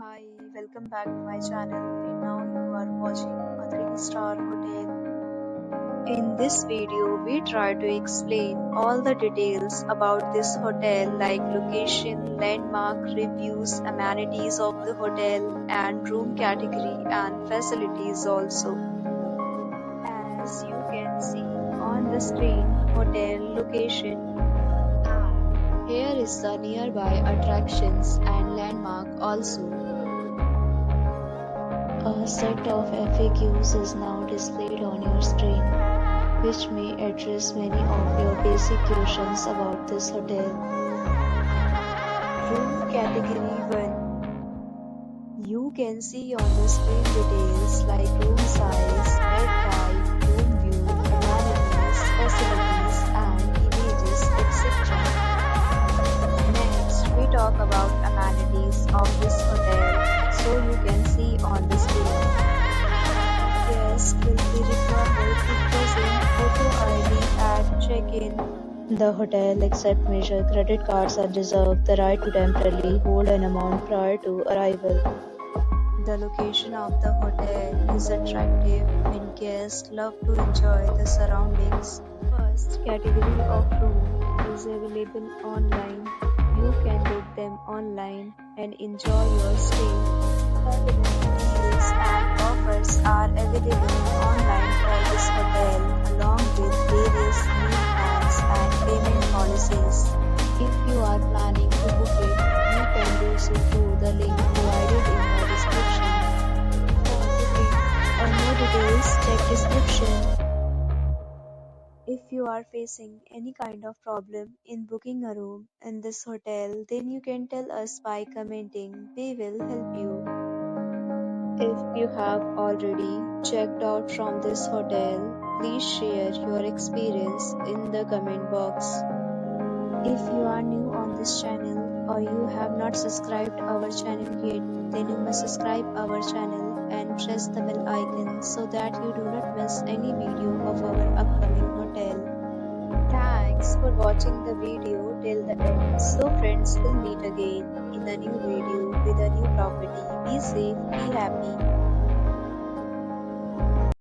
Hi, welcome back to my channel. And now you are watching a 3-star hotel. In this video, we try to explain all the details about this hotel like location, landmark, reviews, amenities of the hotel, and room category and facilities also. As you can see on the screen, hotel location. Here is the nearby attractions and landmark also. A set of FAQs is now displayed on your screen, which may address many of your basic questions about this hotel. Room Category 1. You can see on the screen details like room size, bed type, room view, amenities, facilities, and images, etc. Next, we talk about amenities of this hotel. So you can see on the screen. Guests will be required to present photo ID at check-in. The hotel accepts major credit cards and reserves the right to temporarily hold an amount prior to arrival. The location of the hotel is attractive and guests love to enjoy the surroundings. First category of room is available online. You can book them online and enjoy your stay. Deals and offers are available online for this hotel along with various meal plans and payment policies. If you are planning to book it, you can do so through the link provided in the description. For booking or more details, check description. If you are facing any kind of problem in booking a room in this hotel, then you can tell us by commenting. We will help you. If you have already checked out from this hotel, please share your experience in the comment box. If you are new on this channel or you have not subscribed our channel yet, then you must subscribe our channel and press the bell icon so that you do not miss any video of our upcoming hotel. Thanks for watching the video till the end. So friends, will meet again in a new video with a new property. Be safe, be happy.